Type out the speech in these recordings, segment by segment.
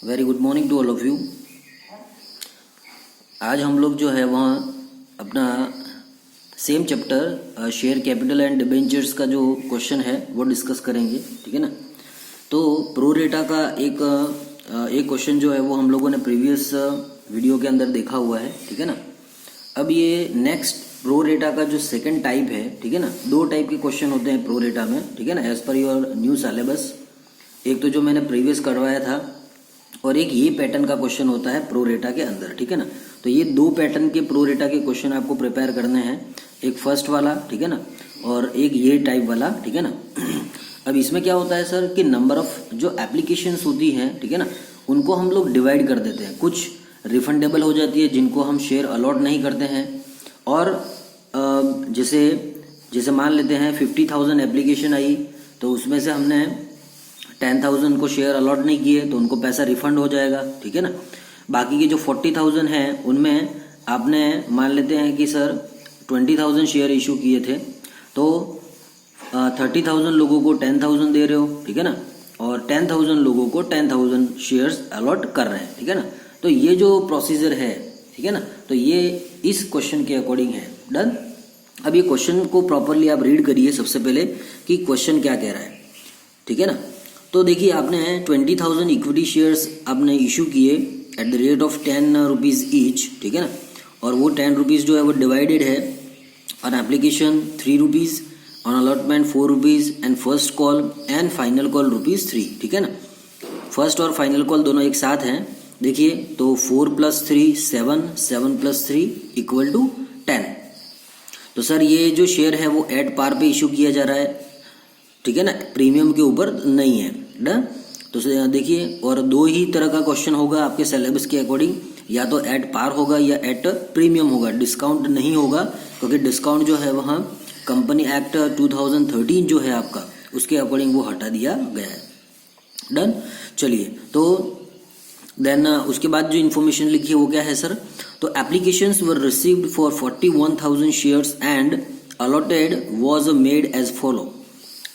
Very good morning to all of you. आज हम लोग जो है वहाँ अपना same chapter share capital and debentures का जो क्वेश्चन है वो डिस्कस करेंगे, ठीक है ना। तो प्रो रेटा का एक क्वेश्चन जो है वो हम लोगों ने प्रीवियस वीडियो के अंदर देखा हुआ है, ठीक है ना। अब ये नेक्स्ट प्रो रेटा का जो सेकंड टाइप है, ठीक है ना, दो टाइप के क्वेश्चन होते हैं प्रो रेटा में, ठीक है ना, as per your new syllabus. एक तो जो मैंने प्रीवियस करवाया था और एक ये पैटर्न का क्वेश्चन होता है प्रो रेटा के अंदर, ठीक है ना। तो ये दो पैटर्न के प्रो रेटा के क्वेश्चन आपको प्रिपेयर करने हैं, एक फर्स्ट वाला, ठीक है ना, और एक ये टाइप वाला, ठीक है ना। अब इसमें क्या होता है सर कि नंबर ऑफ जो एप्लीकेशंस होती हैं, ठीक है ना, उनको हम लोग डिवाइड कर देते हैं। कुछ रिफंडेबल हो जाती है जिनको हम शेयर अलॉट नहीं करते हैं, और जैसे मान लेते हैं 50,000 एप्लीकेशन आई तो उसमें से हमने 10,000 को शेयर अलॉट नहीं किए तो उनको पैसा रिफंड हो जाएगा, ठीक है ना। बाकी के जो 40,000 हैं उनमें आपने मान लेते हैं कि सर 20,000 शेयर इशू किए थे तो 30,000 लोगों को 10,000 दे रहे हो, ठीक है ना, और 10,000 लोगों को 10,000 शेयर्स अलॉट कर रहे हैं, ठीक है ना। तो ये जो प्रोसीजर है, ठीक है ना, तो ये इस क्वेश्चन के अकॉर्डिंग है। डन। अब ये क्वेश्चन को प्रॉपरली आप रीड करिए सबसे पहले कि क्वेश्चन क्या कह रहा है, ठीक है ना। तो देखिए आपने 20,000 इक्विटी शेयर्स आपने इशू किए at the rate of 10 rupees each, ठीक है ना, और वो 10 रुपीज़ जो है वो डिवाइडेड है on application 3 rupees, on allotment 4 rupees and first call and final call rupees 3, ठीक है ना। फर्स्ट और फाइनल कॉल दोनों एक साथ हैं। देखिए तो 4 + 3 7, 7 + 3 = 10। तो सर ये जो शेयर है वो एट पार पे इशू किया जा रहा है, ठीक है ना, प्रीमियम के ऊपर नहीं है। डन। तो देखिए, और दो ही तरह का क्वेश्चन होगा आपके सिलेबस के अकॉर्डिंग, या तो एट पार होगा या एट प्रीमियम होगा, डिस्काउंट नहीं होगा, क्योंकि डिस्काउंट जो है वहाँ कंपनी एक्ट 2013 जो है आपका उसके अकॉर्डिंग वो हटा दिया गया है। डन। चलिए, तो देन उसके बाद जो इन्फॉर्मेशन लिखी है वो क्या है सर, तो applications were received for 41,000 shares and allotted was made as follow.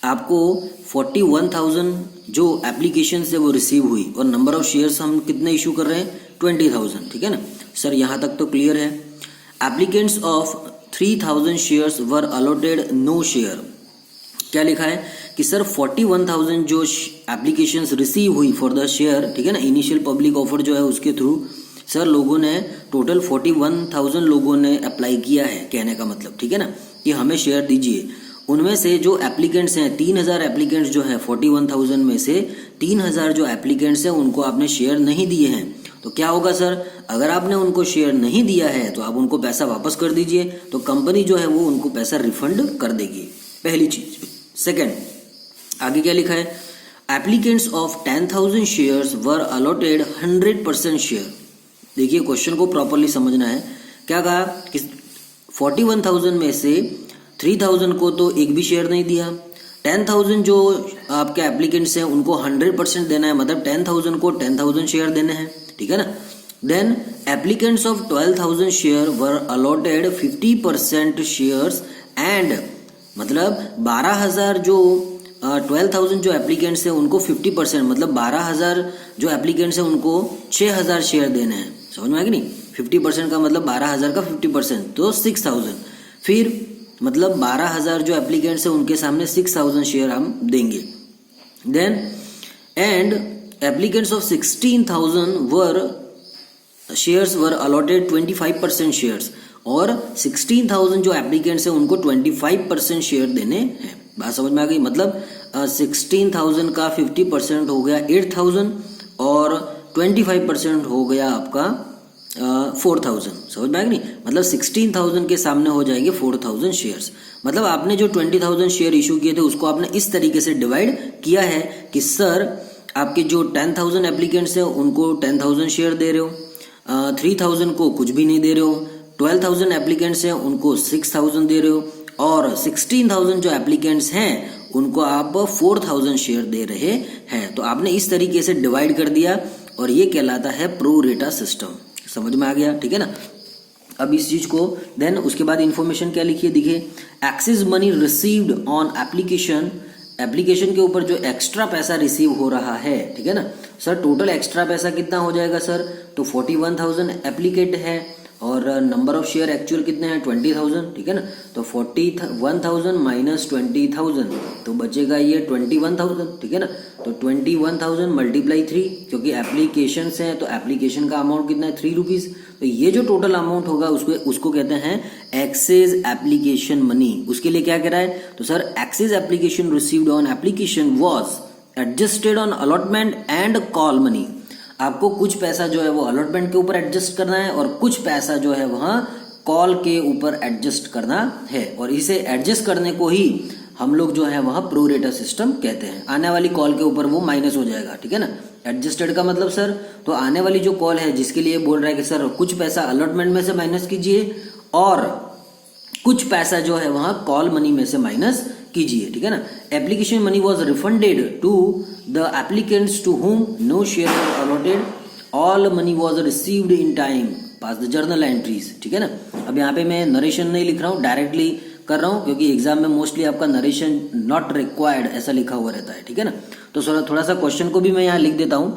आपको 41,000 जो एप्लीकेशन है वो रिसीव हुई और नंबर ऑफ शेयर्स हम कितने इशू कर रहे हैं 20,000, ठीक है ना। सर यहाँ तक तो क्लियर है। Applicants of 3,000 shares were allotted no share. क्या लिखा है कि सर 41,000 जो एप्लीकेशंस रिसीव हुई फॉर द शेयर, ठीक है ना, इनिशियल पब्लिक ऑफर जो है उसके थ्रू सर लोगों ने टोटल 41,000 लोगों ने अप्लाई किया है, कहने का मतलब, ठीक है ना, कि हमें शेयर दीजिए। उनमें से जो एप्लीकेंट्स हैं 3,000 एप्लीकेंट्स जो है 41,000 में से 3,000 जो एप्लीकेंट्स हैं उनको आपने शेयर नहीं दिए हैं। तो क्या होगा सर, अगर आपने उनको शेयर नहीं दिया है तो आप उनको पैसा वापस कर दीजिए, तो कंपनी जो है वो उनको पैसा रिफंड कर देगी, पहली चीज। सेकेंड, आगे क्या लिखा है, applicants of 10,000 shares were allotted 100% share. देखिए क्वेश्चन को प्रॉपरली समझना है। क्या कहा कि 41,000 में से 3,000 को तो एक भी शेयर नहीं दिया, 10,000 जो आपके एप्लीकेंट्स हैं उनको 100% देना है, मतलब 10,000 को 10,000 शेयर देने हैं, ठीक है ना। Then applicants of 12,000 share were allotted 50% shares and, मतलब 12,000 जो 12,000 जो एप्लीकेंट्स हैं उनको 50%, मतलब 12,000 जो एप्लीकेंट्स हैं उनको 6,000 शेयर देने हैं। समझ में आ गई नहीं, 50% का मतलब 12,000 का 50% तो 6,000, फिर मतलब 12,000 जो एप्लीकेंट्स हैं उनके सामने 6,000 शेयर हम देंगे। Then and applicants of 16,000 were shares were allotted 25% shares, और 16,000 जो एप्लीकेंट्स हैं उनको 25% शेयर देने हैं। बात समझ में आ गई, मतलब 16,000 का 50% हो गया 8,000 और 25% हो गया आपका 4,000। समझ में आ गई नहीं, मतलब 16,000 के सामने हो जाएंगे 4,000 शेयर्स। मतलब आपने जो 20,000 शेयर इशू किए थे उसको आपने इस तरीके से डिवाइड किया है कि सर आपके जो 10,000 एप्लीकेंट्स हैं उनको 10,000 शेयर दे रहे हो, 3,000 को कुछ भी नहीं दे रहे हो, 12,000 एप्लीकेंट्स हैं उनको 6,000 दे रहे हो, और 16,000 जो एप्लीकेंट्स हैं उनको आप 4,000 शेयर दे रहे हैं। तो आपने इस तरीके से डिवाइड कर दिया और ये कहलाता है प्रो रेटा सिस्टम। समझ में आ गया, ठीक है ना। अब इस चीज को देन उसके बाद इंफॉर्मेशन क्या लिखी है, देखिए axis money received on application application के ऊपर जो एक्स्ट्रा पैसा रिसीव हो रहा है, ठीक है ना सर, टोटल एक्स्ट्रा पैसा कितना हो जाएगा सर, तो 41,000 एप्लीकेट है और नंबर ऑफ शेयर एक्चुअल कितने हैं 20,000, ठीक है ना, तो 41,000 माइनस 20,000 तो बचेगा ये 21,000, ठीक है ना, तो 21,000 मल्टीप्लाई 3, क्योंकि एप्लीकेशन हैं तो एप्लीकेशन का अमाउंट कितना है 3 रुपीज़, तो ये जो टोटल अमाउंट होगा उसको कहते हैं एक्सेस एप्लीकेशन मनी। उसके लिए क्या कह रहा है, तो sir excess application received on application was adjusted on allotment and call money. आपको कुछ पैसा जो है वो अलॉटमेंट के ऊपर एडजस्ट करना है और कुछ पैसा जो है वहां कॉल के ऊपर एडजस्ट करना है, और इसे एडजस्ट करने को ही हम लोग जो है वहां प्रोरेटा सिस्टम कहते हैं। आने वाली कॉल के ऊपर वो माइनस हो जाएगा, ठीक है ना। एडजस्टेड का मतलब सर, तो आने वाली जो कॉल है जिसके लिए बोल रहा है कि सर कुछ पैसा अलॉटमेंट में से माइनस कीजिए और कुछ पैसा जो है वहां कॉल मनी में से माइनस कीजिए, ठीक है ना। Application money was refunded to the applicants to whom no share allotted, all money was received in time, pass the journal entries, ठीक है ना। अब यहाँ पे मैं नरेशन नहीं लिख रहा हूँ, डायरेक्टली कर रहा हूँ, क्योंकि एग्जाम में मोस्टली आपका नरेशन नॉट रिक्वायर्ड ऐसा लिखा हुआ रहता है, ठीक है ना। तो थोड़ा सा क्वेश्चन को भी मैं यहाँ लिख देता हूँ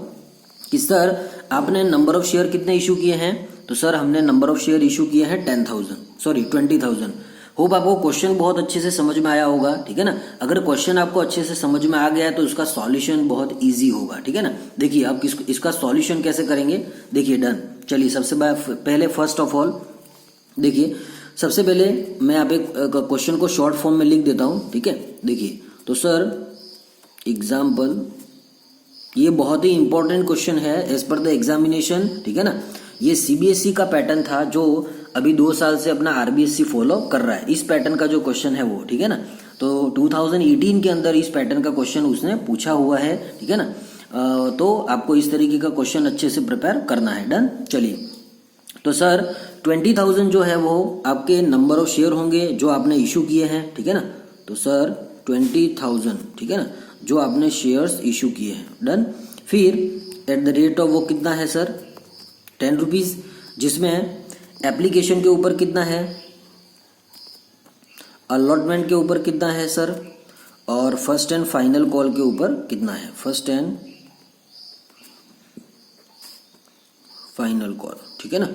कि सर आपने नंबर ऑफ शेयर कितने इशू किए हैं, तो सर हमने नंबर ऑफ शेयर इशू किए हैं 20,000। होप आपको क्वेश्चन बहुत अच्छे से समझ में आया होगा, ठीक है ना। अगर क्वेश्चन आपको अच्छे से समझ में आ गया है तो उसका सॉल्यूशन बहुत इजी होगा, ठीक है ना। देखिए आप इसका सॉल्यूशन कैसे करेंगे, देखिए डन। चलिए सबसे पहले फर्स्ट ऑफ ऑल देखिए, सबसे पहले मैं आप एक क्वेश्चन को शॉर्ट फॉर्म में लिख देता हूँ, ठीक है। देखिए तो सर एग्जाम्पल, ये बहुत ही इंपॉर्टेंट क्वेश्चन है एज पर द एग्जामिनेशन, ठीक है ना। ये सीबीएसई का पैटर्न था जो अभी 2 साल से अपना आरबीएसई फॉलो कर रहा है। इस पैटर्न का जो क्वेश्चन है वो, ठीक है ना, तो 2018 के अंदर इस पैटर्न का क्वेश्चन उसने पूछा हुआ है, ठीक है ना। तो आपको इस तरीके का क्वेश्चन अच्छे से प्रिपेयर करना है, डन। चलिए तो सर 20,000 जो है वो आपके नंबर ऑफ शेयर होंगे जो आपने इशू किए हैं, ठीक है ना। तो सर 20,000, ठीक है ना, जो आपने शेयर्स इशू किए हैं, डन। फिर एट द रेट ऑफ वो कितना है सर 10 रुपीज, जिसमें एप्लीकेशन के ऊपर कितना है, अलॉटमेंट के ऊपर कितना है सर, और फर्स्ट एंड फाइनल कॉल के ऊपर कितना है, फर्स्ट एंड फाइनल कॉल, ठीक है ना।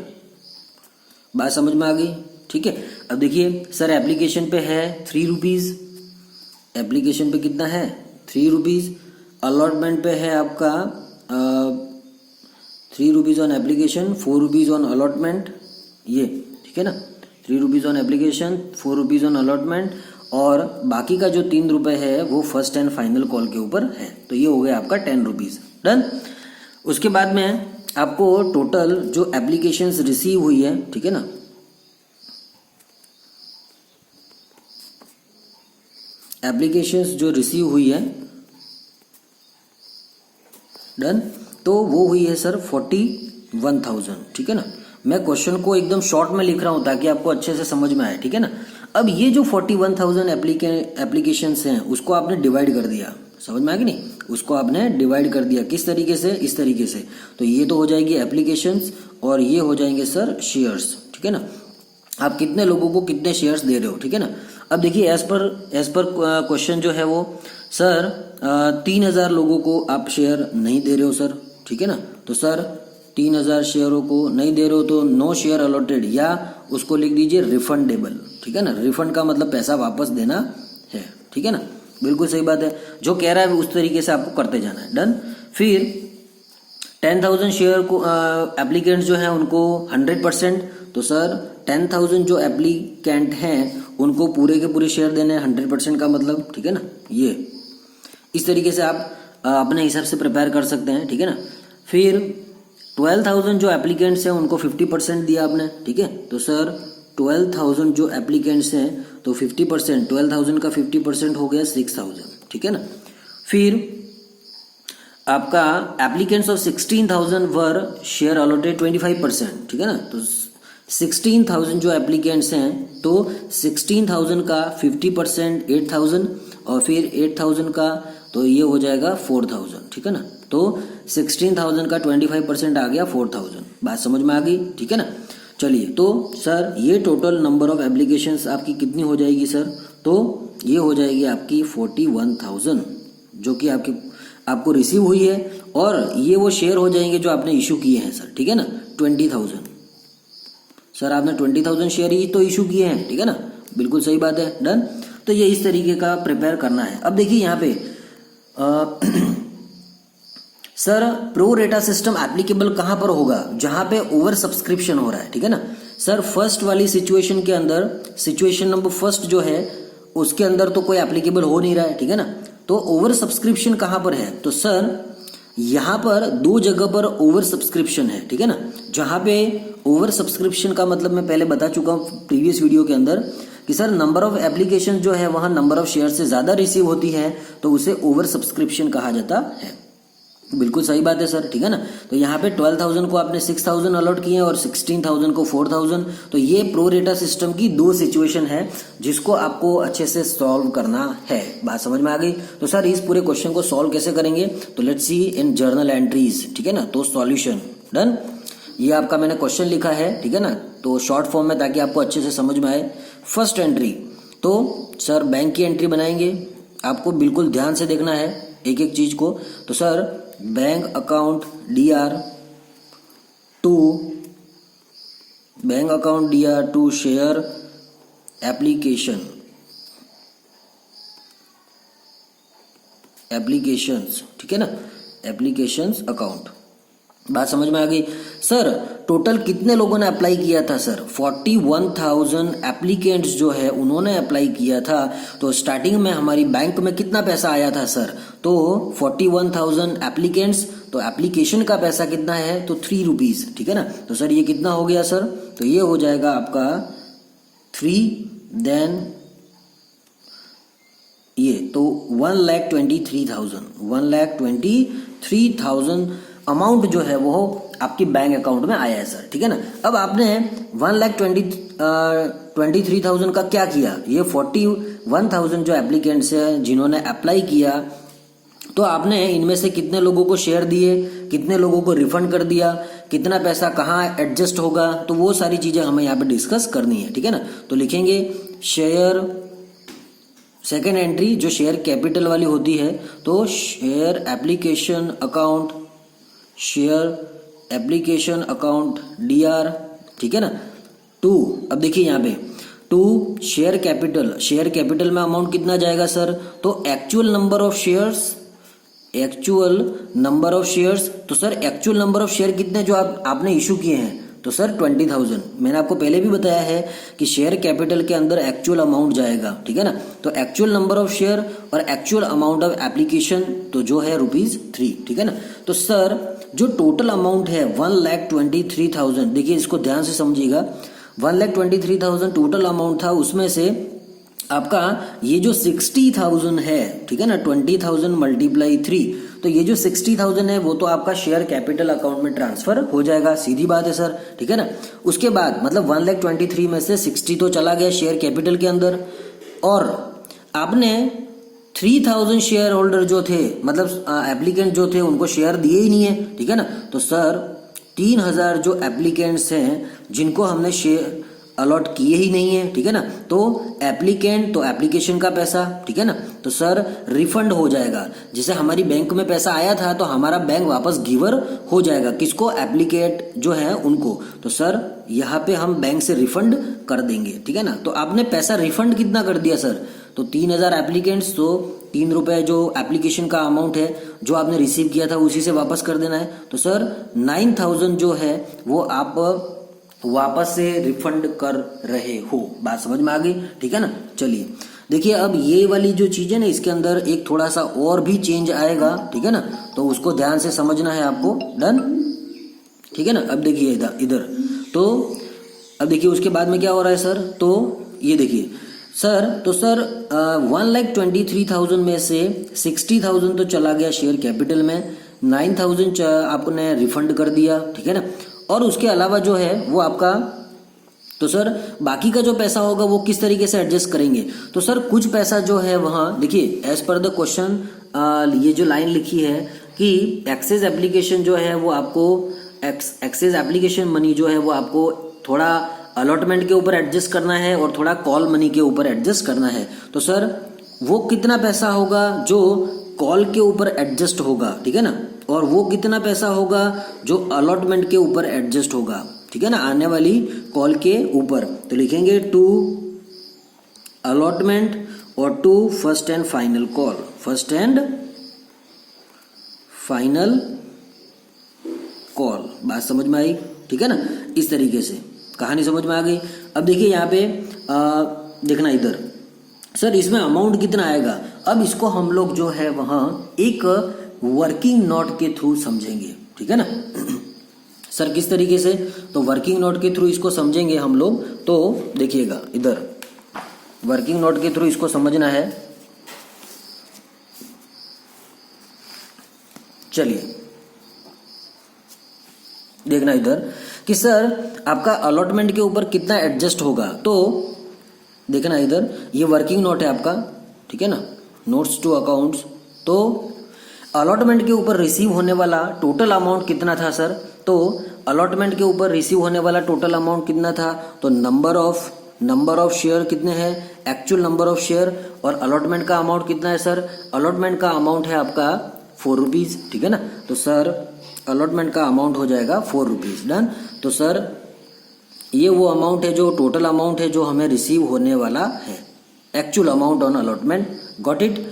बात समझ में आ गई, ठीक है। अब देखिए सर एप्लीकेशन पे है 3 रुपीज, एप्लीकेशन पे कितना है 3 रुपीज, अलॉटमेंट पे है आपका 3 rupees on application, 4 rupees on allotment, ये ठीक है ना, 3 rupees on application, 4 rupees on allotment, और बाकी का जो 3 रुपए है वो फर्स्ट एंड फाइनल कॉल के ऊपर है। तो ये हो गया आपका 10 रुपीज, डन। उसके बाद में आपको टोटल जो एप्लीकेशंस रिसीव हुई है, ठीक है ना, एप्लीकेशंस जो रिसीव हुई है, डन, तो वो हुई है सर 41,000, ठीक है ना। मैं क्वेश्चन को एकदम शॉर्ट में लिख रहा हूं ताकि आपको अच्छे से समझ में आए, ठीक है ना। अब ये जो 41,000 एप्लीकेशंस हैं उसको आपने डिवाइड कर दिया, समझ में आ गया नहीं, उसको आपने डिवाइड कर दिया किस तरीके से, इस तरीके से। तो ये तो हो जाएगी एप्लीकेशंस और ये हो जाएंगे सर शेयर्स, ठीक है ना। आप कितने लोगों को कितने शेयर्स दे रहे हो, ठीक है ना। अब देखिए एज पर क्वेश्चन जो है वो सर 3,000 लोगों को आप शेयर नहीं दे रहे हो सर, ठीक है ना। तो सर 3,000 शेयरों को नहीं दे रहे हो तो नो शेयर अलॉटेड, या उसको लिख दीजिए रिफंडेबल, ठीक है ना। रिफंड का मतलब पैसा वापस देना है, ठीक है ना, बिल्कुल सही बात है। जो कह रहा है उस तरीके से आपको करते जाना है, डन। फिर 10,000 शेयर को एप्लीकेंट्स जो है उनको 100%, तो सर 10,000 जो एप्लीकेंट हैं उनको पूरे के पूरे शेयर देने हैं 100% का मतलब, ठीक है ना। ये इस तरीके से आप अपने हिसाब से प्रिपेयर कर सकते हैं, ठीक है ना। फिर 12,000 जो एप्लीकेंट्स हैं उनको 50% दिया आपने, ठीक है। तो सर 12,000 जो एप्लीकेंट्स हैं तो 50%, 12,000 का 50% हो गया 6,000, ठीक है ना। फिर आपका applicants of 16,000 were share allotted 25%, ठीक है ना। तो 16,000 जो एप्लीकेंट्स हैं तो 16,000 का 50% 8,000, और फिर 8,000 का तो ये हो जाएगा 4,000, ठीक है ना। तो 16,000 का 25% आ गया 4,000, बात समझ में आ गई, ठीक है ना। चलिए तो सर ये टोटल नंबर ऑफ एप्लीकेशंस आपकी कितनी हो जाएगी सर, तो ये हो जाएगी आपकी 41,000 जो कि आपको रिसीव हुई है, और ये वो शेयर हो जाएंगे जो आपने इशू किए हैं सर, ठीक है ना। 20,000 सर आपने 20,000 शेयर ही तो इशू किए हैं, ठीक है ना, बिल्कुल सही बात है, डन। तो ये इस तरीके का प्रिपेयर करना है। अब देखिए यहाँ पे सर प्रो रेटा सिस्टम एप्लीकेबल कहाँ पर होगा, जहां पे ओवर सब्सक्रिप्शन हो रहा है, ठीक है ना। सर फर्स्ट वाली सिचुएशन के अंदर, सिचुएशन नंबर फर्स्ट जो है उसके अंदर तो कोई एप्लीकेबल हो नहीं रहा है, ठीक है ना। तो ओवर सब्सक्रिप्शन कहां पर है, तो सर यहां पर दो जगह पर ओवर सब्सक्रिप्शन है, ठीक है ना। जहां पे ओवर सब्सक्रिप्शन का मतलब मैं पहले बता चुका हूं प्रीवियस वीडियो के अंदर कि सर नंबर ऑफ एप्लीकेशन जो है वहां नंबर ऑफ शेयर से ज्यादा रिसीव होती है तो उसे ओवर सब्सक्रिप्शन कहा जाता है। बिल्कुल सही बात है सर, ठीक है ना। तो यहाँ पे 12,000 को आपने 6,000 अलॉट किए और 16,000 को 4,000। तो ये प्रो रेटा सिस्टम की दो सिचुएशन है जिसको आपको अच्छे से सॉल्व करना है। बात समझ में आ गई। तो सर इस पूरे क्वेश्चन को सॉल्व कैसे करेंगे, तो let's see in journal entries, ठीक है ना। तो सॉल्यूशन डन, ये आपका मैंने क्वेश्चन लिखा है, ठीक है ना, तो शॉर्ट फॉर्म में ताकि आपको अच्छे से समझ में आए। फर्स्ट एंट्री, तो सर बैंक की एंट्री बनाएंगे, आपको बिल्कुल ध्यान से देखना है एक एक चीज को। तो sir bank account DR to share applications, ठीक है ना, एप्लीकेशंस अकाउंट। बात समझ में आ गई। सर टोटल कितने लोगों ने अप्लाई किया था, सर 41,000 एप्लीकेंट्स जो है उन्होंने अप्लाई किया था। तो स्टार्टिंग में हमारी बैंक में कितना पैसा आया था सर, तो 41,000 एप्लीकेंट्स, तो एप्लीकेशन का पैसा कितना है, तो 3 रुपीज, ठीक है ना। तो सर ये कितना हो गया सर, तो ये हो जाएगा आपका 3, देन ये तो 1,23,000 अमाउंट जो है वो आपकी बैंक अकाउंट में आया है सर, ठीक है ना। अब आपने 1,23,000 का क्या किया, ये 41,000 जो एप्लीकेंट्स है जिन्होंने अप्लाई किया, तो आपने इनमें से कितने लोगों को शेयर दिए, कितने लोगों को रिफंड कर दिया, कितना पैसा कहाँ एडजस्ट होगा, तो वो सारी चीजें हमें यहाँ पे डिस्कस करनी है, ठीक है ना। तो लिखेंगे शेयर, सेकेंड एंट्री जो शेयर कैपिटल वाली होती है, तो शेयर एप्लीकेशन अकाउंट DR, ठीक है ना। 2, अब देखिए यहाँ पे 2 शेयर कैपिटल में अमाउंट कितना जाएगा सर, तो एक्चुअल नंबर ऑफ शेयर्स, तो sir actual number of share कितने जो आपने इशू किए हैं, तो सर 20,000। मैंने आपको पहले भी बताया है कि शेयर कैपिटल के अंदर एक्चुअल अमाउंट जाएगा, ठीक है ना। तो एक्चुअल नंबर ऑफ शेयर और एक्चुअल अमाउंट ऑफ एप्लीकेशन तो जो है ₹3, ठीक है ना। तो सर जो टोटल अमाउंट है 1,23,000, देखिए इसको ध्यान से समझिएगा, 1,23,000 टोटल अमाउंट था, उसमें से आपका ये जो 60,000 है, ठीक है ना, 20,000 × 3, तो ये जो 60,000 है वो तो आपका शेयर कैपिटल अकाउंट में ट्रांसफर हो जाएगा, सीधी बात है सर, ठीक है ना। उसके बाद मतलब 1,23,000 में से 60 तो चला गया शेयर कैपिटल के अंदर, और आपने 3,000 शेयर होल्डर जो थे, मतलब एप्लीकेंट जो थे, उनको शेयर दिए ही नहीं है, ठीक है ना। तो सर 3,000 जो एप्लीकेंट्स हैं जिनको हमने शेयर अलॉट किए ही नहीं है, ठीक है ना, तो एप्लीकेंट तो एप्लीकेशन का पैसा, ठीक है ना, तो सर रिफंड हो जाएगा। जैसे हमारी बैंक में पैसा आया था तो हमारा बैंक वापस गिवर हो जाएगा, किसको, एप्लीकेंट जो है उनको। तो सर यहाँ पे हम बैंक से रिफंड कर देंगे, ठीक है ना। तो आपने पैसा रिफंड कितना कर दिया सर, तो 3,000 एप्लीकेंट्स, तो 3 रुपए जो एप्लीकेशन का अमाउंट है जो आपने रिसीव किया था उसी से वापस कर देना है। तो सर 9,000 जो है वो आप वापस से रिफंड कर रहे हो। बात समझ में आ गई, ठीक है ना। चलिए देखिए, अब ये वाली जो चीज है ना, इसके अंदर एक थोड़ा सा और भी चेंज आएगा, ठीक है ना, तो उसको ध्यान से समझना है आपको, डन, ठीक है ना। अब देखिए इधर तो अब देखिए उसके बाद में क्या हो रहा है सर, तो ये देखिए सर, तो सर 1,23,000 में से 60,000 तो चला गया शेयर कैपिटल में, 9,000 आपने रिफंड कर दिया, ठीक है ना। और उसके अलावा जो है वो आपका, तो सर बाकी का जो पैसा होगा वो किस तरीके से एडजस्ट करेंगे, तो सर कुछ पैसा जो है वहां देखिए एज पर द क्वेश्चन, ये जो लाइन लिखी है कि एक्सेस एप्लीकेशन जो है वो आपको एक्सेस एप्लीकेशन मनी जो है वो आपको थोड़ा अलॉटमेंट के ऊपर एडजस्ट करना है और थोड़ा कॉल मनी के ऊपर एडजस्ट करना है। तो सर वो कितना पैसा होगा जो कॉल के ऊपर एडजस्ट होगा, ठीक है ना, और वो कितना पैसा होगा जो अलॉटमेंट के ऊपर एडजस्ट होगा, ठीक है ना, आने वाली कॉल के ऊपर। तो लिखेंगे टू अलॉटमेंट और to first and final call, first and final call. बात समझ में आई, ठीक है ना, इस तरीके से कहानी समझ में आ गई। अब देखिए यहाँ पे देखना इधर, सर इसमें अमाउंट कितना आएगा। अब इसको हम लोग जो है वहां एक वर्किंग नोट के थ्रू समझेंगे, ठीक है ना। सर किस तरीके से, तो वर्किंग नोट के थ्रू इसको समझेंगे हम लोग। तो देखिएगा इधर वर्किंग नोट के थ्रू इसको समझना है। चलिए देखना इधर कि सर आपका अलॉटमेंट के ऊपर कितना एडजस्ट होगा। तो देखना इधर ये वर्किंग नोट है आपका, ठीक है ना, नोट्स टू अकाउंट्स। तो अलॉटमेंट के ऊपर रिसीव होने वाला टोटल अमाउंट कितना था सर, तो अलॉटमेंट के ऊपर रिसीव होने वाला टोटल अमाउंट कितना था, तो नंबर ऑफ शेयर कितने हैं, एक्चुअल नंबर ऑफ शेयर, और अलॉटमेंट का अमाउंट कितना है सर, अलॉटमेंट का अमाउंट है आपका 4 रुपीज, ठीक है ना। तो सर अलॉटमेंट का अमाउंट हो जाएगा 4 रुपीज, डन। तो सर ये वो अमाउंट है जो टोटल अमाउंट है जो हमें रिसीव होने वाला है, actual amount on allotment, got it,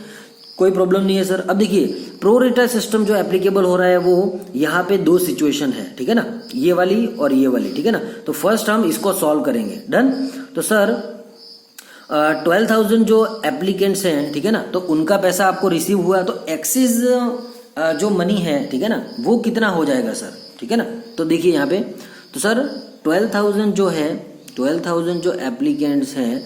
कोई प्रॉब्लम नहीं है सर। अब देखिए प्रो रेटा सिस्टम जो एप्लीकेबल हो रहा है वो यहाँ पे 2 सिचुएशन है, ठीक है ना, ये वाली और ये वाली, ठीक है ना। तो फर्स्ट हम इसको सॉल्व करेंगे, डन। तो सर 12,000 जो एप्लीकेंट्स हैं, ठीक है ना, तो उनका पैसा आपको रिसीव हुआ, तो एक्सेस जो मनी है, ठीक है ना, वो कितना हो जाएगा सर, ठीक है ना। तो देखिए यहाँ पे, तो सर 12,000 जो है, 12,000 जो एप्लीकेंट्स हैं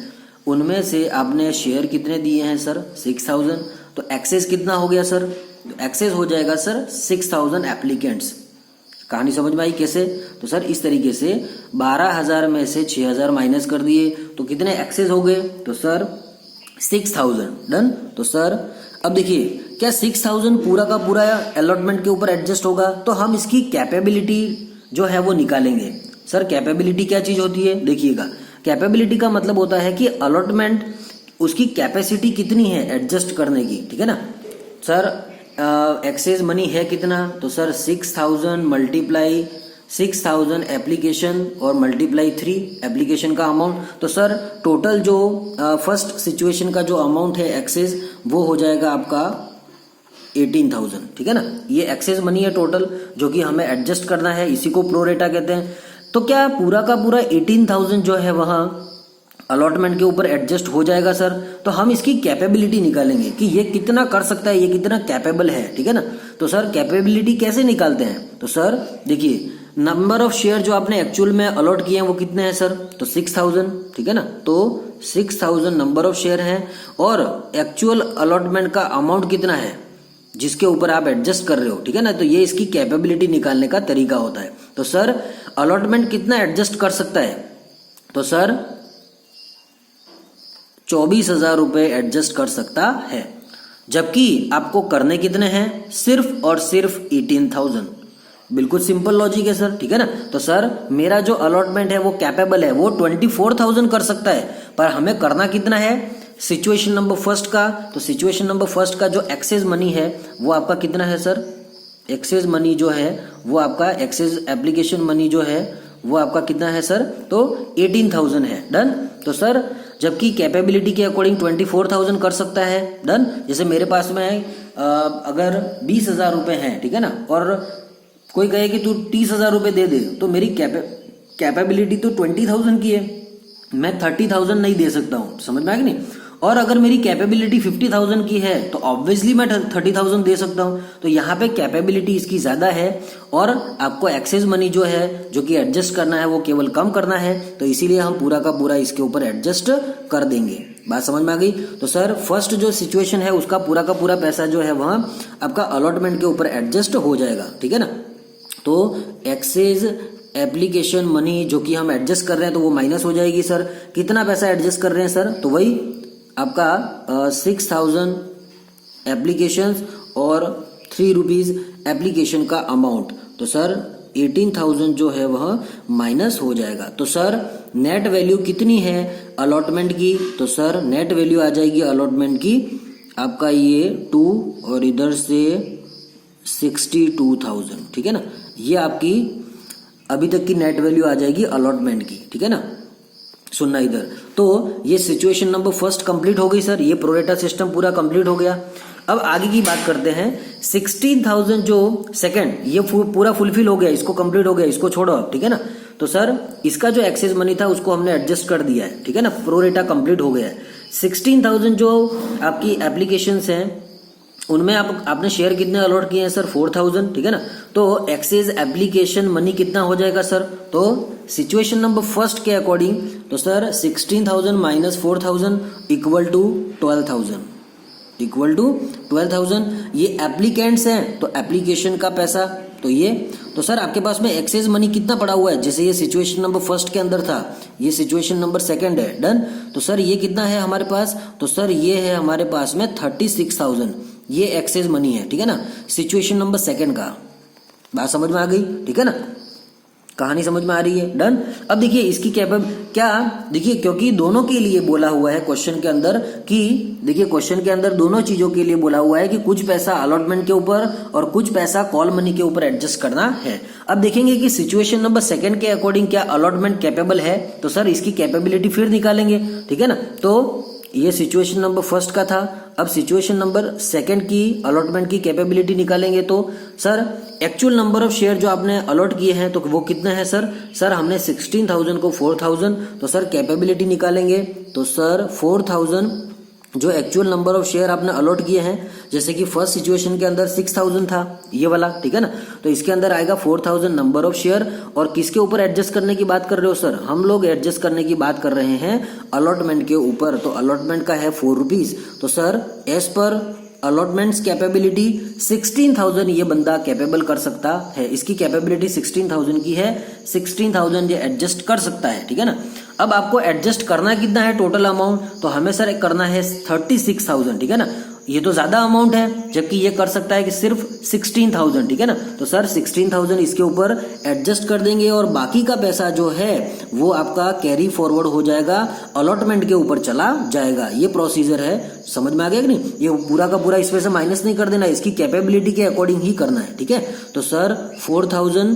उनमें से आपने शेयर कितने दिए हैं सर, 6,000। तो एक्सेस कितना हो गया सर, तो एक्सेस हो जाएगा सर 6,000 एप्लीकेंट्स। कहानी समझ में आई कैसे, तो सर इस तरीके से 12,000 में से 6,000 माइनस कर दिए तो कितने एक्सेस हो गए, तो सर 6,000, डन। तो सर अब देखिए क्या 6,000 पूरा का पूरा अलॉटमेंट के ऊपर एडजस्ट होगा, तो हम इसकी कैपेबिलिटी जो है वो निकालेंगे। सर कैपेबिलिटी क्या चीज होती है, देखिएगा कैपेबिलिटी का मतलब होता है कि अलॉटमेंट उसकी कैपेसिटी कितनी है एडजस्ट करने की, ठीक है ना। सर एक्सेस मनी है कितना, तो सर 6,000 मल्टीप्लाई 6,000 एप्लीकेशन और मल्टीप्लाई 3 एप्लीकेशन का अमाउंट। तो सर टोटल जो फर्स्ट सिचुएशन का जो अमाउंट है एक्सेस वो हो जाएगा आपका 18,000, ठीक है ना। ये एक्सेस मनी है टोटल जो कि हमें एडजस्ट करना है, इसी को प्रो रेटा कहते हैं। तो क्या पूरा का पूरा 18,000 जो है वहां अलॉटमेंट के ऊपर एडजस्ट हो जाएगा सर, तो हम इसकी कैपेबिलिटी निकालेंगे कि ये कितना कर सकता है, ये कितना कैपेबल है, ठीक है ना। तो सर कैपेबिलिटी कैसे निकालते हैं, तो सर देखिए नंबर ऑफ शेयर जो आपने एक्चुअल में अलॉट किए हैं वो कितने हैं सर, तो 6,000, ठीक है ना। तो 6,000 नंबर ऑफ शेयर हैं और एक्चुअल अलॉटमेंट का अमाउंट कितना है जिसके ऊपर आप एडजस्ट कर रहे हो, ठीक है ना। तो ये इसकी कैपेबिलिटी निकालने का तरीका होता है। तो सर अलॉटमेंट कितना एडजस्ट कर सकता है, तो सर 24,000 रुपए एडजस्ट कर सकता है, जबकि आपको करने कितने हैं, सिर्फ और सिर्फ 18,000। बिल्कुल सिंपल लॉजिक है सर, ठीक है ना। तो सर मेरा जो अलॉटमेंट है वो कैपेबल है, वो 24,000 कर सकता है, पर हमें करना कितना है सिचुएशन नंबर फर्स्ट का। तो सिचुएशन नंबर फर्स्ट का जो एक्सेस मनी है वो आपका कितना है सर, एक्सेस मनी जो है वो आपका एक्सेस एप्लीकेशन मनी जो है वो आपका कितना है सर, तो 18,000 है, डन। तो सर जबकि कैपेबिलिटी के अकॉर्डिंग 24,000 कर सकता है, डन। जैसे मेरे पास में अगर 20,000 रुपए हैं, ठीक है ना, और कोई कहे कि तू 30,000 रुपए दे दे, तो मेरी कैपेबिलिटी तो 20,000 की है, मैं 30,000 नहीं दे सकता हूं, समझ में आया कि नहीं। और अगर मेरी कैपेबिलिटी 50,000 की है तो ऑब्वियसली मैं 30,000 दे सकता हूं। तो यहाँ पे कैपेबिलिटी इसकी ज्यादा है और आपको एक्सेस मनी जो है जो कि एडजस्ट करना है वो केवल कम करना है, तो इसीलिए हम पूरा का पूरा इसके ऊपर एडजस्ट कर देंगे। बात समझ में आ गई। तो सर फर्स्ट जो सिचुएशन है उसका पूरा का पूरा पैसा जो है वहां आपका अलॉटमेंट के ऊपर एडजस्ट हो जाएगा, ठीक है ना। तो एक्सेस एप्लीकेशन मनी जो कि हम एडजस्ट कर रहे हैं तो वो माइनस हो जाएगी सर। कितना पैसा एडजस्ट कर रहे हैं सर, तो वही आपका 6,000 एप्लीकेशंस और 3 रुपीज एप्लीकेशन का अमाउंट। तो सर 18,000 जो है वह माइनस हो जाएगा। तो सर नेट वैल्यू कितनी है अलॉटमेंट की? तो सर नेट वैल्यू आ जाएगी अलॉटमेंट की आपका ये 2 और इधर से 62,000, ठीक है ना। ये आपकी अभी तक की नेट वैल्यू आ जाएगी अलॉटमेंट की, ठीक है ना। सुनना इधर, तो ये सिचुएशन नंबर फर्स्ट कंप्लीट हो गई सर, ये प्रोरेटा सिस्टम पूरा कंप्लीट हो गया। अब आगे की बात करते हैं। 16,000 जो सेकंड ये पूरा फुलफिल हो गया, इसको कंप्लीट हो गया, इसको छोड़ो अब, ठीक है ना। तो सर इसका जो एक्सेस मनी था उसको हमने एडजस्ट कर दिया है, ठीक है ना, प्रोरेटा कंप्लीट हो गया है। 16,000 जो आपकी एप्लीकेशंस हैं उनमें आपने शेयर कितने अलॉट किए हैं सर? 4,000, ठीक है ना। तो एक्सेस एप्लीकेशन मनी कितना हो जाएगा सर? तो सिचुएशन नंबर फर्स्ट के अकॉर्डिंग तो sir 16,000 minus 4,000 equal to 12,000, equal to 12,000। ये एप्लीकेंट्स हैं तो एप्लीकेशन का पैसा, तो ये तो सर आपके पास में एक्सेस मनी कितना पड़ा हुआ है? जैसे ये सिचुएशन नंबर फर्स्ट के अंदर था, ये सिचुएशन नंबर सेकंड है, डन। तो सर ये कितना है हमारे पास? तो सर ये है हमारे पास में 36,000, ये एक्सेस मनी है, ठीक है ना, सिचुएशन नंबर सेकंड का। बात समझ में आ गई, ठीक है ना, कहानी समझ में आ रही है, डन। अब देखिए इसकी क्या देखिए, क्योंकि दोनों के लिए बोला हुआ है क्वेश्चन के अंदर कि देखिए क्वेश्चन के अंदर दोनों चीजों के लिए बोला हुआ है कि कुछ पैसा अलॉटमेंट के ऊपर और कुछ पैसा कॉल मनी के ऊपर एडजस्ट करना है। अब देखेंगे कि सिचुएशन नंबर सेकंड के अकॉर्डिंग क्या अलॉटमेंट कैपेबल है, तो सर इसकी कैपेबिलिटी फिर निकालेंगे, ठीक है ना। तो ये सिचुएशन नंबर फर्स्ट का था, अब सिचुएशन नंबर सेकंड की अलॉटमेंट की कैपेबिलिटी निकालेंगे। तो sir actual number of share जो आपने अलॉट किए हैं तो वो कितने हैं सर? सर हमने 16,000 को 4,000, तो सर कैपेबिलिटी निकालेंगे। तो सर 4,000 जो एक्चुअल नंबर ऑफ शेयर आपने अलॉट किए हैं, जैसे कि फर्स्ट सिचुएशन के अंदर 6,000 था ये वाला, ठीक है ना, तो इसके अंदर आएगा 4,000 नंबर ऑफ शेयर। और किसके ऊपर एडजस्ट करने की बात कर रहे हो सर? हम लोग एडजस्ट करने की बात कर रहे हैं अलॉटमेंट के ऊपर। तो अलॉटमेंट का है 4 रुपीज, तो sir as per allotments capability 16,000 ये बंदा कैपेबल कर सकता है, इसकी कैपेबिलिटी 16,000 की है, 16,000 ये एडजस्ट कर सकता है, ठीक है ना। अब आपको एडजस्ट करना कितना है टोटल अमाउंट? तो हमें सर करना है 36,000, ठीक है ना। ये तो ज्यादा अमाउंट है, जबकि ये कर सकता है कि सिर्फ 16,000, ठीक है ना। तो सर 16,000 इसके ऊपर एडजस्ट कर देंगे और बाकी का पैसा जो है वो आपका कैरी फॉरवर्ड हो जाएगा, अलॉटमेंट के ऊपर चला जाएगा। ये प्रोसीजर है, समझ में आ गया कि नहीं? ये पूरा का पूरा इसमें से माइनस नहीं कर देना, इसकी कैपेबिलिटी के अकॉर्डिंग ही करना है, ठीक है। तो सर 4,000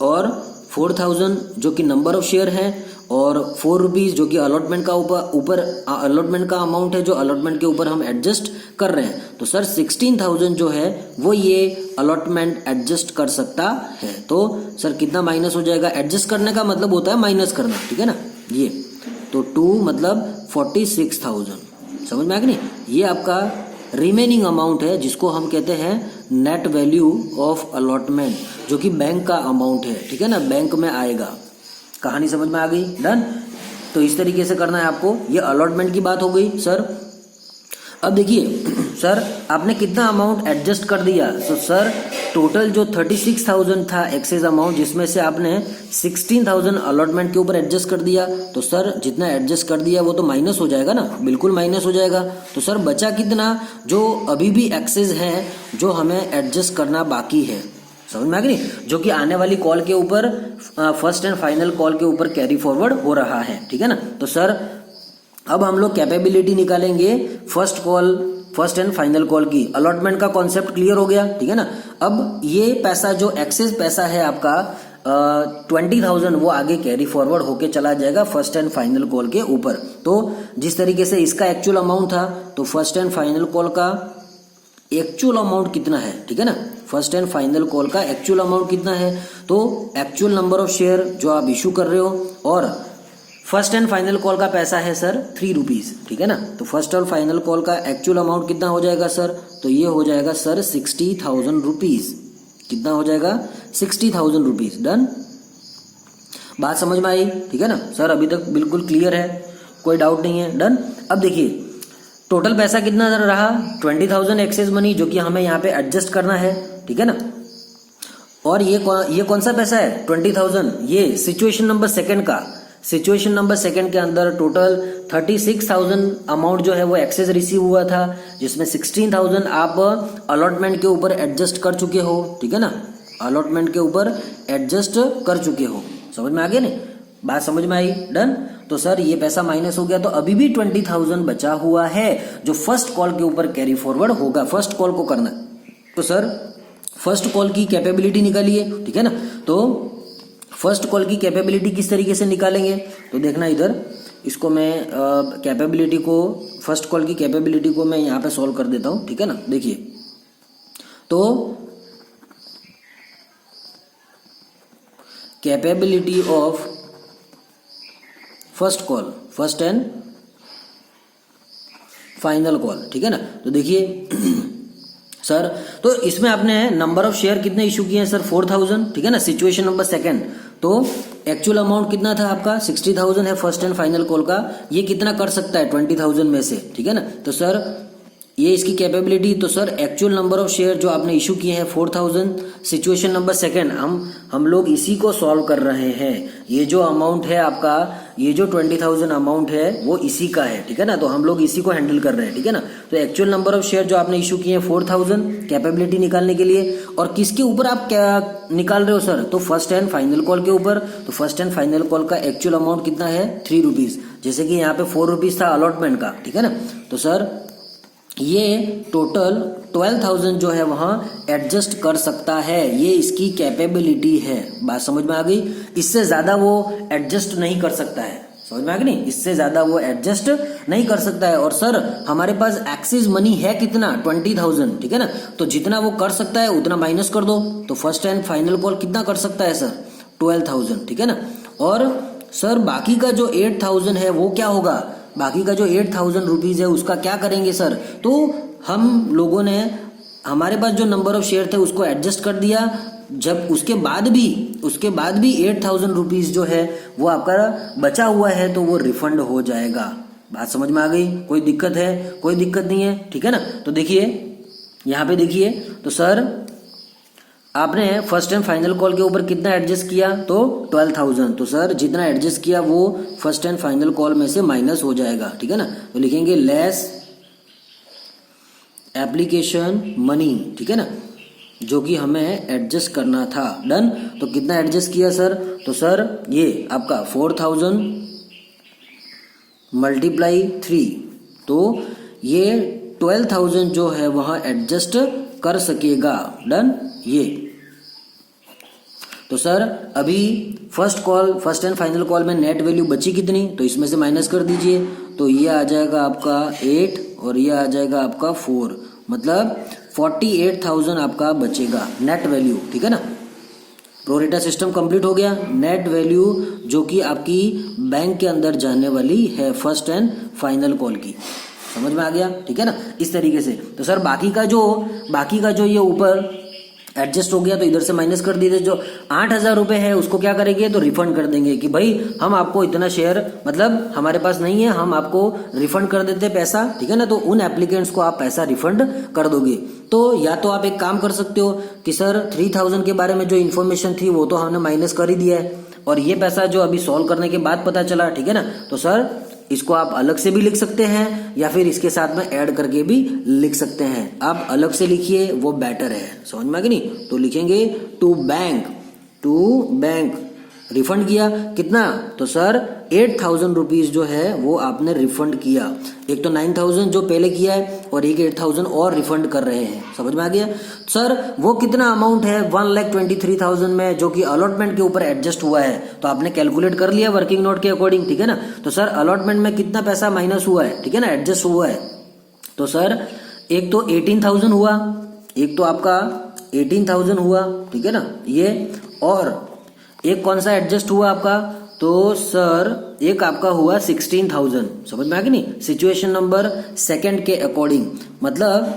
और 4,000 जो कि नंबर ऑफ शेयर है और 4 रुपीज जो कि अलॉटमेंट का ऊपर अलॉटमेंट का अमाउंट है जो अलॉटमेंट के ऊपर हम एडजस्ट कर रहे हैं। तो सर 16,000 जो है वो ये अलॉटमेंट एडजस्ट कर सकता है। तो सर कितना माइनस हो जाएगा? एडजस्ट करने का मतलब होता है माइनस करना, ठीक है ना। ये तो 2 मतलब 46,000, समझ में आ गया नहीं? ये आपका रिमेनिंग अमाउंट है जिसको हम कहते हैं नेट वैल्यू ऑफ अलॉटमेंट, जो कि बैंक का अमाउंट है, ठीक है ना, बैंक में आएगा। कहानी समझ में आ गई, डन। तो इस तरीके से करना है आपको। ये अलॉटमेंट की बात हो गई सर। अब देखिए सर आपने कितना अमाउंट एडजस्ट कर दिया। तो सर टोटल जो 36,000 था एक्सेस अमाउंट, जिसमें से आपने 16,000 अलॉटमेंट के ऊपर एडजस्ट कर दिया। तो सर जितना एडजस्ट कर दिया वो तो माइनस हो जाएगा ना, बिल्कुल माइनस हो जाएगा। तो सर बचा कितना जो अभी भी एक्सेस है जो हमें एडजस्ट करना बाकी है, समझ में आ गई? जो कि आने वाली कॉल के ऊपर फर्स्ट एंड फाइनल कॉल के ऊपर कैरी फॉरवर्ड हो रहा है, ठीक है ना। तो सर अब हम लोग कैपेबिलिटी निकालेंगे फर्स्ट एंड फाइनल कॉल की। अलॉटमेंट का कॉन्सेप्ट क्लियर हो गया, ठीक है ना। अब ये पैसा जो एक्सेस पैसा है आपका 20,000 वो आगे कैरी फॉरवर्ड होके चला जाएगा फर्स्ट एंड फाइनल कॉल के ऊपर। तो जिस तरीके से इसका एक्चुअल अमाउंट था, तो फर्स्ट एंड फाइनल कॉल का एक्चुअल अमाउंट कितना है, ठीक है ना, फर्स्ट एंड फाइनल कॉल का एक्चुअल अमाउंट कितना है? तो एक्चुअल नंबर ऑफ शेयर जो आप इशू कर रहे हो और फर्स्ट एंड फाइनल कॉल का पैसा है सर 3 रुपीज, ठीक है ना। तो फर्स्ट और फाइनल कॉल का एक्चुअल अमाउंट कितना हो जाएगा सर? तो ये हो जाएगा सर 60,000 रुपीज। कितना हो जाएगा? 60,000 रुपीज, डन। बात समझ में आई, ठीक है ना सर? अभी तक बिल्कुल क्लियर है, कोई डाउट नहीं है, डन। अब देखिए टोटल पैसा कितना रहा? 20,000 एक्सेस मनी जो कि हमें यहाँ पे एडजस्ट करना है, ठीक है ना। और ये कौन सा पैसा है? 20,000, ये सिचुएशन नंबर सेकंड का। सिचुएशन नंबर सेकंड के अंदर टोटल 36,000 अमाउंट जो है वो एक्सेस रिसीव हुआ था, जिसमें 16,000 आप अलॉटमेंट के ऊपर एडजस्ट कर चुके हो, ठीक है ना। अलॉटमेंट के ऊपर एडजस्ट कर चुके हो। समझ में आ गया नहीं? बात समझ में आई? डन। तो सर ये पैसा माइनस हो गया, तो अभी भी 20,000 बचा हुआ है जो फर्स्ट कॉल के ऊपर कैरी फॉरवर्ड होगा। फर्स्ट कॉल को करना है तो सर फर्स्ट कॉल की कैपेबिलिटी निकालिए, ठीक है ना। तो फर्स्ट कॉल की कैपेबिलिटी किस तरीके से निकालेंगे तो देखना इधर, इसको मैं कैपेबिलिटी को, फर्स्ट कॉल की कैपेबिलिटी को मैं यहाँ पे सॉल्व कर देता हूँ, ठीक है ना। देखिए तो capability of first call, first and final call, ठीक है ना। तो देखिए सर, तो इसमें आपने नंबर ऑफ शेयर कितने इशू किए हैं सर? 4,000, ठीक है ना। सिचुएशन नंबर सेकंड, तो एक्चुअल अमाउंट कितना था आपका? 60,000 है फर्स्ट एंड फाइनल कॉल का। ये कितना कर सकता है 20,000 में से, ठीक है ना। तो सर ये इसकी कैपेबिलिटी, तो sir actual number of share जो आपने इशू किए हैं 4,000। सिचुएशन नंबर सेकंड, हम लोग इसी को सॉल्व कर रहे हैं। ये जो अमाउंट है आपका, ये जो 20,000 अमाउंट है वो इसी का है, ठीक है ना। तो हम लोग इसी को हैंडल कर रहे हैं, ठीक है ना। तो एक्चुअल नंबर ऑफ शेयर जो आपने इशू किए हैं 4,000 कैपेबिलिटी निकालने के लिए, और किसके ऊपर आप क्या निकाल रहे हो सर? तो फर्स्ट एंड फाइनल कॉल के ऊपर। तो फर्स्ट एंड फाइनल कॉल का एक्चुअल अमाउंट कितना है? 3 रुपीज, जैसे कि यहाँ पे 4 रुपीज था अलॉटमेंट का, ठीक है ना। तो सर ये टोटल 12,000 जो है वहां एडजस्ट कर सकता है, ये इसकी कैपेबिलिटी है। बात समझ में आ गई? इससे ज्यादा वो एडजस्ट नहीं कर सकता है। समझ में आ गई नहीं? इससे ज्यादा वो एडजस्ट नहीं कर सकता है। और सर हमारे पास एक्सेस मनी है कितना? 20,000, ठीक है ना। तो जितना वो कर सकता है उतना माइनस कर दो। तो फर्स्ट एंड फाइनल कॉल कितना कर सकता है सर? 12,000, ठीक है ना। और सर बाकी का जो 8,000 है वो क्या होगा? बाकी का जो 8,000 रुपीज है उसका क्या करेंगे सर? तो हम लोगों ने, हमारे पास जो नंबर ऑफ शेयर थे उसको एडजस्ट कर दिया। जब उसके बाद भी 8,000 रुपीज जो है वो आपका बचा हुआ है तो वो रिफंड हो जाएगा। बात समझ में आ गई? कोई दिक्कत है? कोई दिक्कत नहीं है, ठीक है ना। तो देखिए यहाँ पे देखिए, तो सर आपने फर्स्ट एंड फाइनल कॉल के ऊपर कितना एडजस्ट किया? तो 12,000। तो सर जितना एडजस्ट किया वो फर्स्ट एंड फाइनल कॉल में से माइनस हो जाएगा, ठीक है ना। तो लिखेंगे लेस एप्लीकेशन मनी, ठीक है ना, जो कि हमें एडजस्ट करना था। डन। तो कितना एडजस्ट किया सर? तो सर ये आपका 4,000 मल्टीप्लाई 3, तो ये 12,000 जो है वहां एडजस्ट कर सकेगा। डन। ये तो सर अभी फर्स्ट एंड फाइनल कॉल में नेट वैल्यू बची कितनी? तो इसमें से माइनस कर दीजिए। तो ये आ जाएगा आपका 8 और ये आ जाएगा आपका 4, मतलब 48,000 आपका बचेगा नेट वैल्यू, ठीक है ना। प्रोरेटा सिस्टम कंप्लीट हो गया। नेट वैल्यू जो कि आपकी बैंक के अंदर जाने वाली है फर्स्ट एंड फाइनल कॉल की। समझ में आ गया? ठीक है ना, इस तरीके से। तो सर बाकी का जो ये ऊपर एडजस्ट हो गया तो इधर से माइनस कर दिए। जो 8,000 रुपए है उसको क्या करेंगे? तो रिफंड कर देंगे कि भाई हम आपको इतना शेयर, मतलब हमारे पास नहीं है, हम आपको रिफंड कर देते पैसा, ठीक है ना। तो उन एप्लीकेंट्स को आप पैसा रिफंड कर दोगे। तो या तो आप एक काम कर सकते हो कि सर 3,000 के बारे में जो इन्फॉर्मेशन थी वो तो हमने माइनस कर ही दिया है, और ये पैसा जो अभी सॉल्व करने के बाद पता चला, ठीक है ना। तो सर इसको आप अलग से भी लिख सकते हैं या फिर इसके साथ में ऐड करके भी लिख सकते हैं। आप अलग से लिखिए, वो बेटर है। समझ में आ गया नहीं? तो लिखेंगे टू बैंक रिफंड किया कितना? तो सर 8,000 रुपीज जो है वो आपने रिफंड किया। एक तो 9,000 जो पहले किया है और एक 8,000 और रिफंड कर रहे हैं। समझ में आ गया? सर वो कितना अमाउंट है? 1,23,000 में, जो कि अलॉटमेंट के ऊपर एडजस्ट हुआ है। तो आपने कैलकुलेट कर लिया वर्किंग नोट के अकॉर्डिंग, ठीक है ना। तो सर अलॉटमेंट में कितना पैसा माइनस हुआ है, ठीक है ना, एडजस्ट हुआ है। तो सर एक तो 18,000 हुआ, एक तो आपका 18,000 हुआ, ठीक है ना ये, और एक कौन सा एडजस्ट हुआ आपका? तो सर एक आपका हुआ 16,000। समझ में आ गई नहीं? सिचुएशन नंबर सेकंड के अकॉर्डिंग, मतलब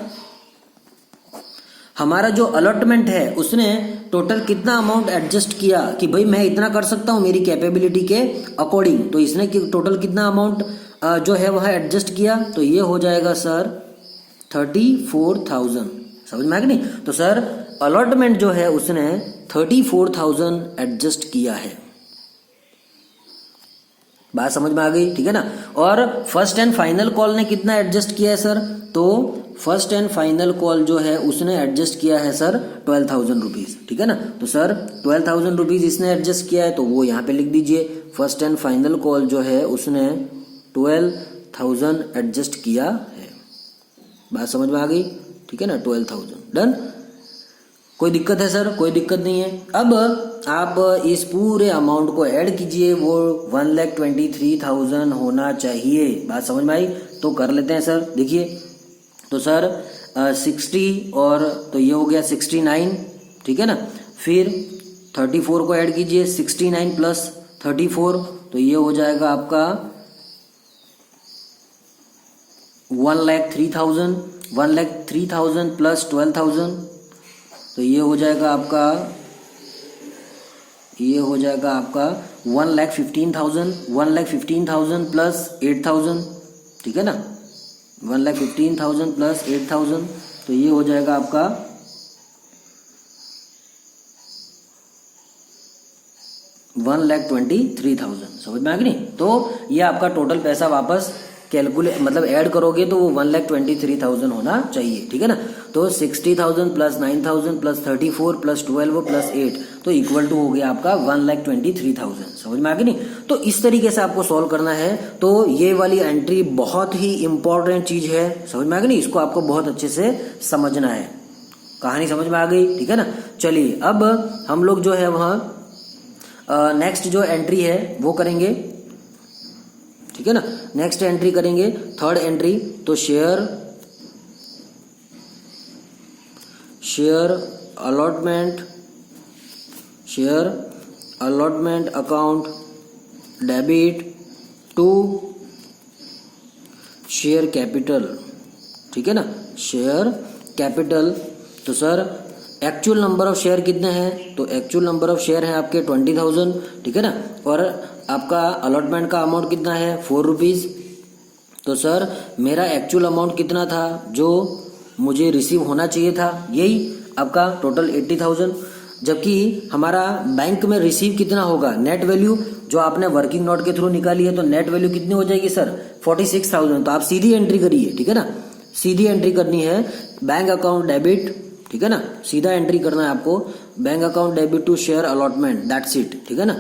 हमारा जो अलॉटमेंट है उसने टोटल कितना अमाउंट एडजस्ट किया कि भाई मैं इतना कर सकता हूं मेरी कैपेबिलिटी के अकॉर्डिंग। तो इसने टोटल कितना अमाउंट जो है वह एडजस्ट किया, तो ये हो जाएगा सर 34,000। समझ में आ गई नहीं? तो सर अलॉटमेंट जो है उसने 34,000 एडजस्ट किया है। बात समझ में आ गई, ठीक है ना। और फर्स्ट एंड फाइनल कॉल ने कितना एडजस्ट किया है सर? तो फर्स्ट एंड फाइनल कॉल जो है उसने एडजस्ट किया है सर 12,000 रुपीज, ठीक है ना। तो सर 12,000 रुपीज इसने एडजस्ट किया है तो वो यहाँ पे लिख दीजिए। फर्स्ट एंड फाइनल कॉल जो है उसने 12,000 एडजस्ट किया है। बात समझ में आ गई, ठीक है ना। 12,000 डन। कोई दिक्कत है सर? कोई दिक्कत नहीं है। अब आप इस पूरे अमाउंट को ऐड कीजिए, वो 1,23,000 होना चाहिए। बात समझ में आई? तो कर लेते हैं सर। देखिए तो सर 60 और तो ये हो गया 69, ठीक है ना। फिर 34 को ऐड कीजिए, 69 प्लस 34 तो ये हो जाएगा आपका 1,03,000। 1,03,000 प्लस 12,000 तो ये हो जाएगा आपका 1,15,000। 1,15,000 प्लस 8,000, ठीक है ना। 1,15,000 प्लस 8,000 तो ये हो जाएगा आपका 1,23,000। समझ में आ गई नहीं? तो ये आपका टोटल पैसा वापस कैलकुलेट मतलब ऐड करोगे तो वो 1,23,000 होना चाहिए, ठीक है ना। तो 60,000 प्लस 9,000 प्लस 34 प्लस 12 प्लस 8 तो इक्वल टू हो गया आपका 1,23,000। समझ में आ गई नहीं? तो इस तरीके से आपको सॉल्व करना है। तो ये वाली एंट्री बहुत ही इंपॉर्टेंट चीज है। समझ में आ गई नहीं? इसको आपको बहुत अच्छे से समझना है। कहानी समझ में आ गई, ठीक है ना। चलिए अब हम लोग जो है वहाँ नेक्स्ट जो एंट्री है वो करेंगे, ठीक है ना। नेक्स्ट एंट्री करेंगे, थर्ड एंट्री। तो share allotment account debit to share capital, ठीक है ना। शेयर कैपिटल तो sir actual number of share कितने हैं? तो एक्चुअल नंबर ऑफ शेयर हैं आपके 20,000, ठीक है ना। और आपका अलॉटमेंट का अमाउंट कितना है? 4 रुपीज। तो सर मेरा एक्चुअल अमाउंट कितना था जो मुझे रिसीव होना चाहिए था? यही आपका टोटल 80,000। जबकि हमारा बैंक में रिसीव कितना होगा? नेट वैल्यू जो आपने वर्किंग नोट के थ्रू निकाली है तो नेट वैल्यू कितनी हो जाएगी सर? 46,000। तो आप सीधी एंट्री करिए, ठीक है ना। सीधी एंट्री करनी है, बैंक अकाउंट डेबिट, ठीक है ना। सीधा एंट्री करना है आपको, bank account debit to share allotment, that's it, ठीक है ना।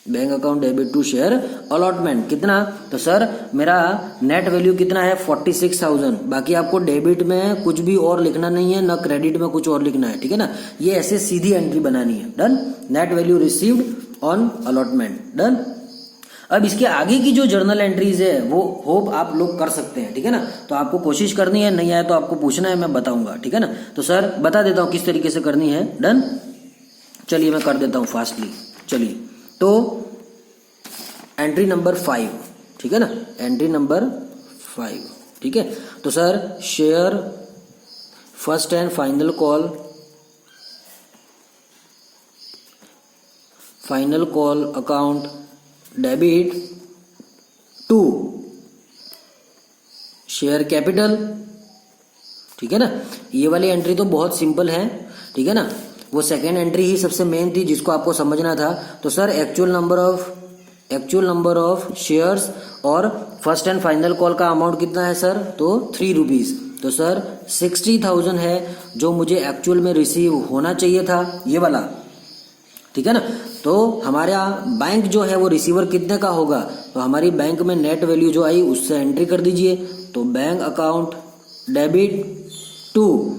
Bank account debit to share allotment कितना? तो सर मेरा नेट वैल्यू कितना है? 46,000। बाकी आपको डेबिट में कुछ भी और लिखना नहीं है, न क्रेडिट में कुछ और लिखना है, ठीक है ना। ये ऐसे सीधी एंट्री बनानी है। Done. Net value received on allotment, done. अब इसके आगे की जो जर्नल एंट्रीज है वो होप आप लोग कर सकते हैं, ठीक है ना। तो आपको कोशिश करनी है, नहीं आए तो आपको पूछना है, मैं बताऊंगा, ठीक है ना। तो सर बता देता हूं किस तरीके से करनी है। डन। चलिए मैं कर देता हूं फास्टली। चलिए तो एंट्री नंबर 5, ठीक है ना। एंट्री नंबर 5, ठीक है। तो sir share first and final call account debit to share capital, ठीक है ना। ये वाली एंट्री तो बहुत सिंपल है, ठीक है ना। वो सेकेंड एंट्री ही सबसे मेन थी जिसको आपको समझना था। तो sir actual number of shares और फर्स्ट एंड फाइनल कॉल का अमाउंट कितना है सर? तो 3 रुपीज। तो सर 60,000 है जो मुझे एक्चुअल में रिसीव होना चाहिए था, ये वाला, ठीक है ना। तो हमारा बैंक जो है वो रिसीवर कितने का होगा? तो हमारी बैंक में नेट वैल्यू जो आई उससे एंट्री कर दीजिए। तो bank account debit to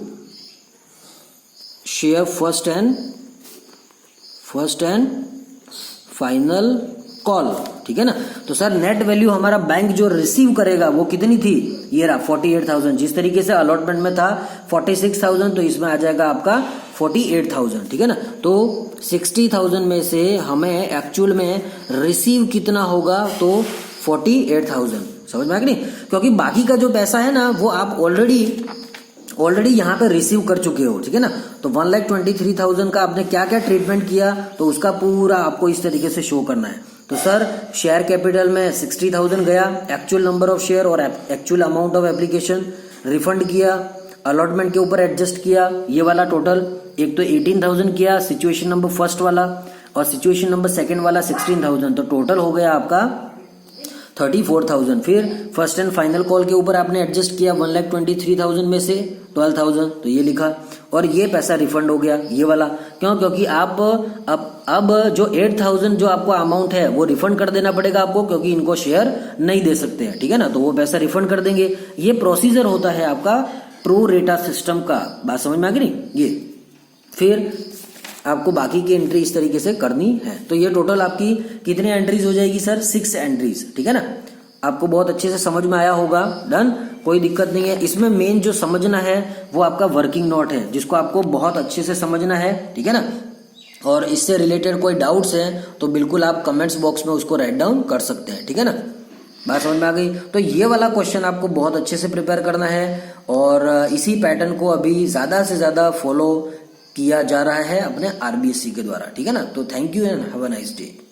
share first and final call, ठीक है ना। तो सर नेट वैल्यू हमारा बैंक जो रिसीव करेगा वो कितनी थी? ये रहा 48,000। जिस तरीके से अलॉटमेंट में था 46,000 तो इसमें आ जाएगा आपका 48,000, ठीक है ना। तो 60,000 में से हमें एक्चुअल में रिसीव कितना होगा? तो 48,000। समझ में आ गई नहीं? क्योंकि बाकी का जो पैसा है ना वो आप ऑलरेडी यहाँ पे रिसीव कर चुके हो, ठीक है ना। तो 1,23,000 का आपने क्या क्या ट्रीटमेंट किया तो उसका पूरा आपको इस तरीके से शो करना है। तो सर शेयर कैपिटल में 60,000 गया, एक्चुअल नंबर ऑफ शेयर और actual amount of application refund किया, अलॉटमेंट के ऊपर एडजस्ट किया, ये वाला टोटल एक तो 18,000 किया सिचुएशन नंबर फर्स्ट वाला और सिचुएशन नंबर सेकंड वाला 16,000। तो टोटल हो गया आपका 34,000। फिर फर्स्ट एंड फाइनल कॉल के ऊपर आपने एडजस्ट किया 1,23,000 में से 12,000, तो ये लिखा, और ये पैसा रिफंड हो गया ये वाला। क्यों? क्योंकि आप अब जो 8,000 जो आपको अमाउंट है वो रिफंड कर देना पड़ेगा आपको, क्योंकि इनको शेयर नहीं दे सकते हैं, ठीक है ना, तो वो पैसा रिफंड कर देंगे। ये प्रोसीजर होता है आपका प्रो रेटा सिस्टम का। बात समझ में आ गई नहीं? ये फिर आपको बाकी की एंट्री इस तरीके से करनी है। तो ये टोटल आपकी कितने एंट्रीज हो जाएगी सर? 6 एंट्रीज, ठीक है ना। आपको बहुत अच्छे से समझ में आया होगा। डन, कोई दिक्कत नहीं है। इसमें मेन जो समझना है वो आपका वर्किंग नोट है, जिसको आपको बहुत अच्छे से समझना है, ठीक है ना। और इससे रिलेटेड कोई डाउट्स हैं तो बिल्कुल आप कमेंट्स बॉक्स में उसको राइट डाउन कर सकते हैं, ठीक है ना। बात समझ में आ गई? तो ये वाला क्वेश्चन आपको बहुत अच्छे से प्रिपेयर करना है, और इसी पैटर्न को अभी ज्यादा से ज्यादा फॉलो किया जा रहा है अपने आरबीएससी के द्वारा, ठीक है ना। तो thank you and have a nice day.